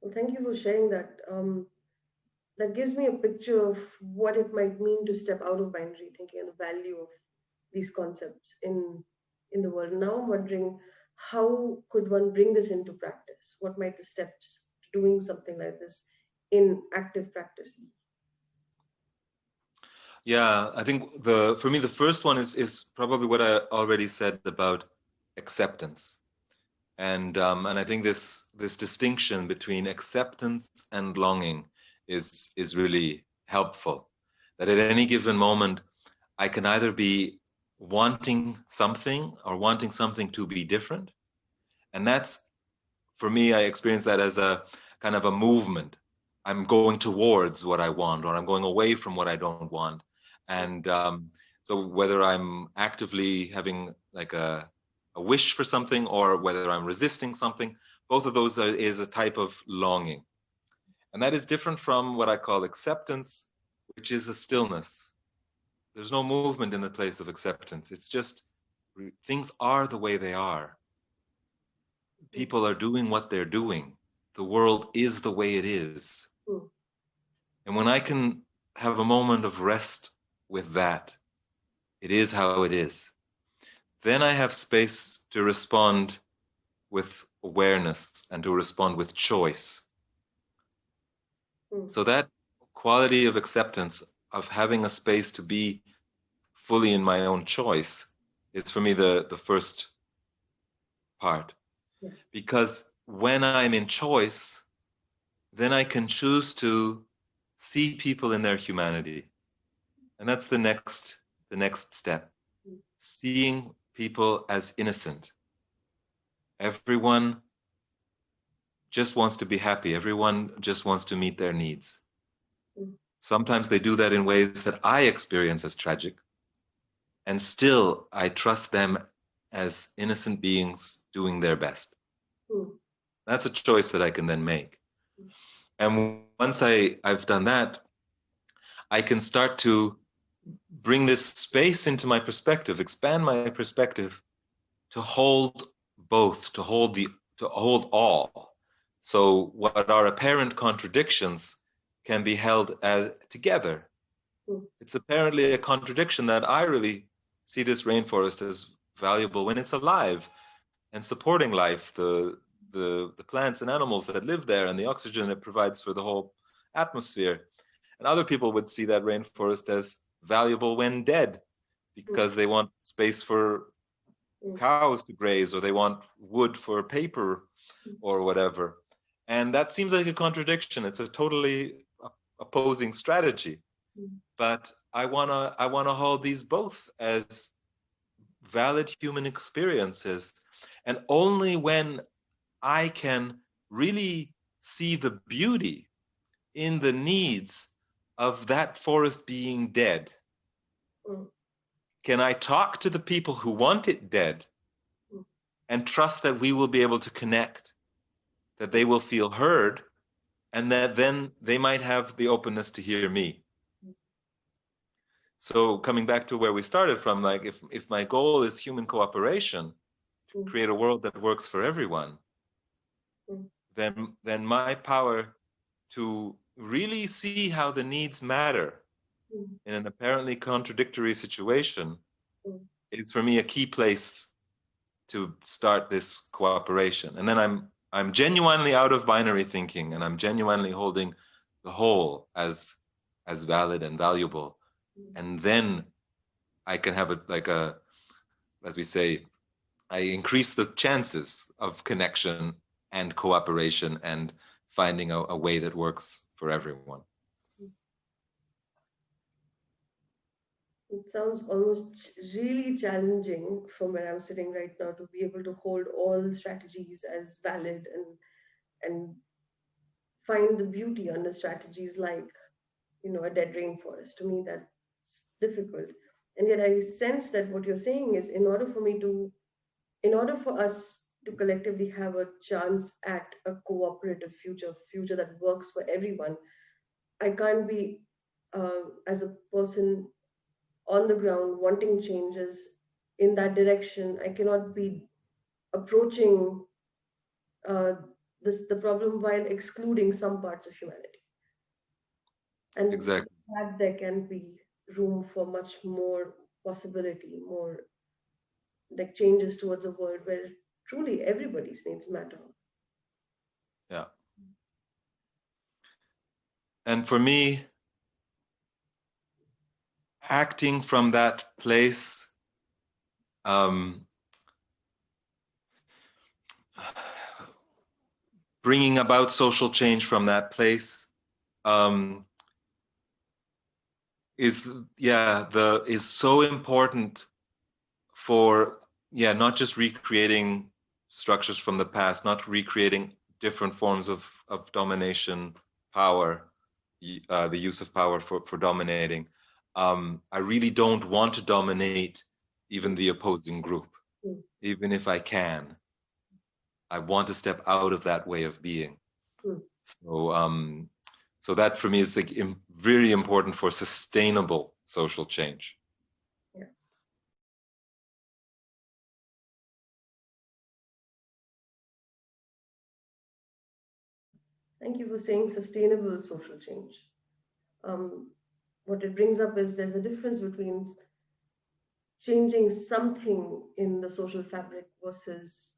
Well, thank you for sharing that. That gives me a picture of what it might mean to step out of binary thinking and the value of these concepts in the world. Now I'm wondering, how could one bring this into practice? What might the steps to doing something like this in active practice be? Yeah, I think for me the first one is probably what I already said about acceptance. And I think this distinction between acceptance and longing is really helpful. That at any given moment, I can either be wanting something or wanting something to be different. And that's, for me, I experience that as a kind of a movement. I'm going towards what I want, or I'm going away from what I don't want. And so whether I'm actively having like a wish for something or whether I'm resisting something, both of those is a type of longing. And that is different from what I call acceptance, which is a stillness. There's no movement in the place of acceptance. It's just things are the way they are. People are doing what they're doing. The world is the way it is. And when I can have a moment of rest with that, it is how it is, then I have space to respond with awareness and to respond with choice. So that quality of acceptance, of having a space to be fully in my own choice, is for me the first part. Yeah. Because when I'm in choice, then I can choose to see people in their humanity. And that's the next step. Seeing people as innocent. Everyone just wants to be happy. Everyone just wants to meet their needs. Sometimes they do that in ways that I experience as tragic. And still, I trust them as innocent beings doing their best. That's a choice that I can then make. And once I've done that, I can start to bring this space into my perspective, expand my perspective to hold both, to hold all. So what are apparent contradictions can be held as together. It's apparently a contradiction that I really see this rainforest as valuable when it's alive and supporting life, the plants and animals that live there and the oxygen it provides for the whole atmosphere. And other people would see that rainforest as valuable when dead because they want space for cows to graze, or they want wood for paper or whatever. And that seems like a contradiction. It's a totally opposing strategy. But I wanna hold these both as valid human experiences. And only when I can really see the beauty in the needs of that forest being dead, can I talk to the people who want it dead and trust that we will be able to connect, that they will feel heard, and that then they might have the openness to hear me. So coming back to where we started from, like if my goal is human cooperation, to create a world that works for everyone, then my power to really see how the needs matter in an apparently contradictory situation is for me a key place to start this cooperation. And then I'm genuinely out of binary thinking, and I'm genuinely holding the whole as valid and valuable. And then I can have as we say, I increase the chances of connection and cooperation and finding a way that works for everyone. It sounds almost really challenging from where I'm sitting right now to be able to hold all strategies as valid and find the beauty under strategies like, a dead rainforest. To me, that's difficult. And yet I sense that what you're saying is, in order for us to collectively have a chance at a cooperative future that works for everyone, I can't be, as a person on the ground wanting changes in that direction, I cannot be approaching the problem while excluding some parts of humanity. And Exactly. that there can be room for much more possibility, more like changes towards a world where truly everybody's needs matter. Yeah. And for me, acting from that place, bringing about social change from that place, is so important for not just recreating structures from the past, not recreating different forms of domination, power, the use of power for dominating. I really don't want to dominate even the opposing group, even if I can. I want to step out of that way of being. So that for me is like very important for sustainable social change. Yeah. Thank you for saying sustainable social change. What it brings up is there's a difference between changing something in the social fabric versus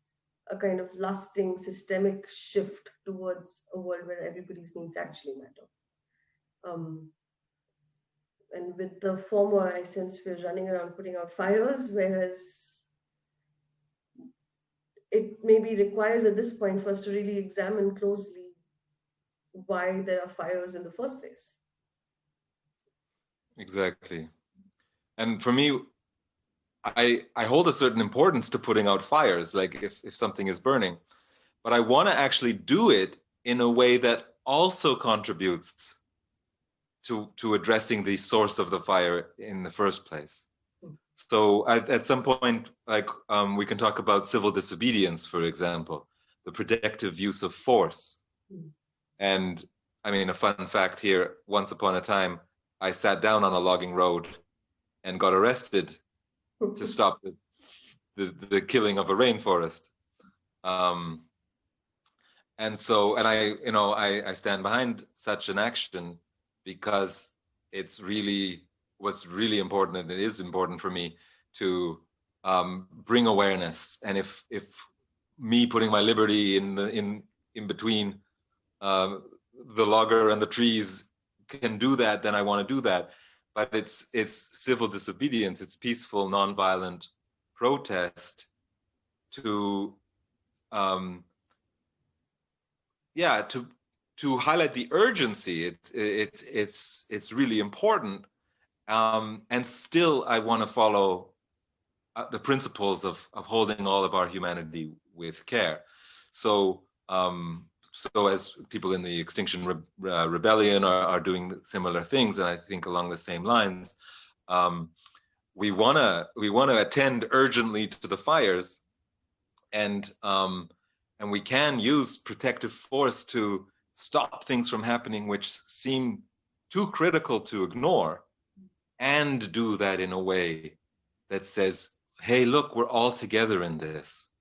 a kind of lasting systemic shift towards a world where everybody's needs actually matter. And with the former, I sense we're running around putting out fires, whereas it maybe requires at this point for us to really examine closely why there are fires in the first place. Exactly. And for me, I hold a certain importance to putting out fires, like if something is burning, but I want to actually do it in a way that also contributes to addressing the source of the fire in the first place. So at some point, like we can talk about civil disobedience, for example, the protective use of force. And I mean, a fun fact here, once upon a time, I sat down on a logging road and got arrested to stop the killing of a rainforest. And I stand behind such an action because was really important, and it is important for me to bring awareness. And if me putting my liberty in between the logger and the trees can do that, then I want to do that. But it's civil disobedience, it's peaceful, nonviolent protest to highlight the urgency. It's really important, and still I want to follow the principles of holding all of our humanity with care. So as people in the Extinction Rebellion are doing similar things, and I think along the same lines, we want to attend urgently to the fires, and we can use protective force to stop things from happening which seem too critical to ignore, and do that in a way that says, hey, look, we're all together in this.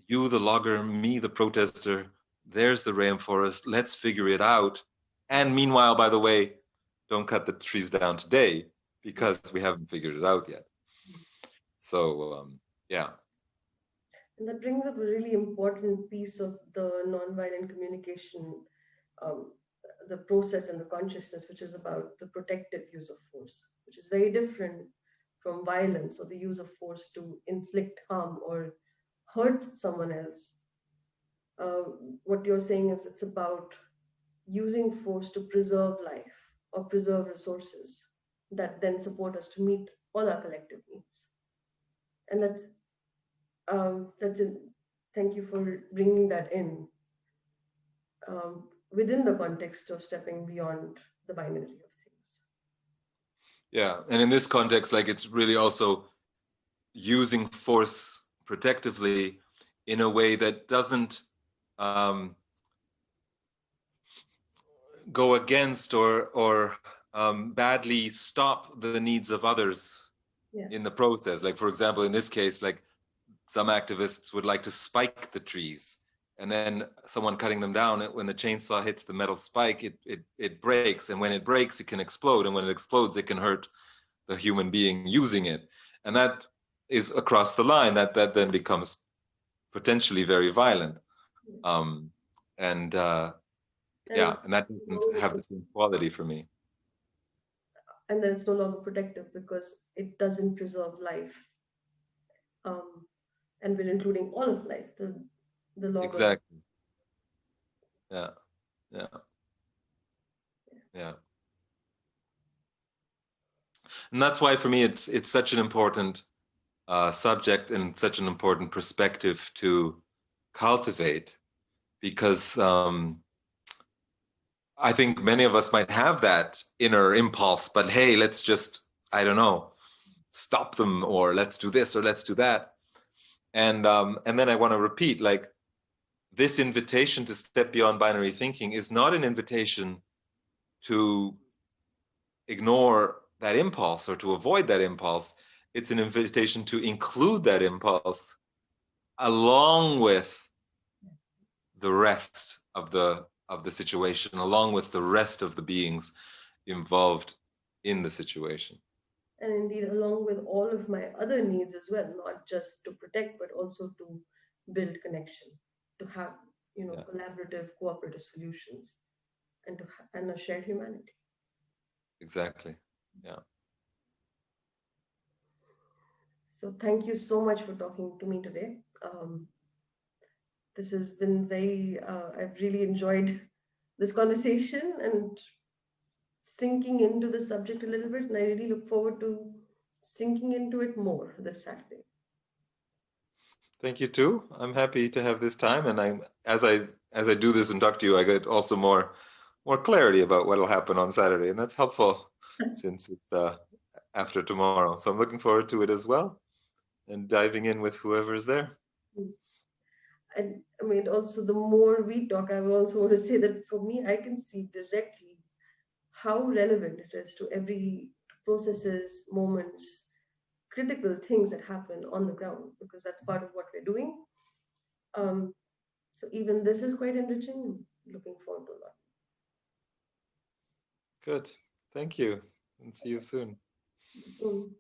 You, the logger, me, the protester, there's the rainforest, let's figure it out. And meanwhile, by the way, don't cut the trees down today because we haven't figured it out yet. So, yeah. And that brings up a really important piece of the nonviolent communication, the process and the consciousness, which is about the protective use of force, which is very different from violence or the use of force to inflict harm or hurt someone else. What you're saying is it's about using force to preserve life or preserve resources that then support us to meet all our collective needs. And that's it. Thank you for bringing that in within the context of stepping beyond the binary of things. Yeah, and in this context, like, it's really also using force protectively in a way that doesn't go against or badly stop the needs of others in the process. Like, for example, in this case, like, some activists would like to spike the trees and then someone cutting them down, when the chainsaw hits the metal spike, it breaks, and when it breaks, it can explode, and when it explodes, it can hurt the human being using it, and that is across the line. That then becomes potentially very violent, and yeah, and that doesn't have the same quality for me. And then it's no longer protective because it doesn't preserve life, and we're including all of life. The log exactly. Yeah. And that's why for me it's such an important subject and such an important perspective to cultivate, because I think many of us might have that inner impulse, but hey, let's just, I don't know, stop them, or let's do this, or let's do that. And then I want to repeat, like, this invitation to step beyond binary thinking is not an invitation to ignore that impulse or to avoid that impulse. It's an invitation to include that impulse along with the rest of the situation, along with the rest of the beings involved in the situation. And indeed, along with all of my other needs as well, not just to protect, but also to build connection, to have, collaborative, cooperative solutions, and a shared humanity. Exactly. Yeah. So thank you so much for talking to me today. This has been I've really enjoyed this conversation and sinking into the subject a little bit, and I really look forward to sinking into it more this Saturday. Thank you too. I'm happy to have this time, and as I do this and talk to you, I get also more clarity about what will happen on Saturday, and that's helpful since it's after tomorrow. So I'm looking forward to it as well, and diving in with whoever is there. And I mean, also, the more we talk, I also want to say that for me, I can see directly how relevant it is to every processes, moments, critical things that happen on the ground, because that's part of what we're doing. So even this is quite enriching. Looking forward to a lot. Good. Thank you, and see you soon. See you soon.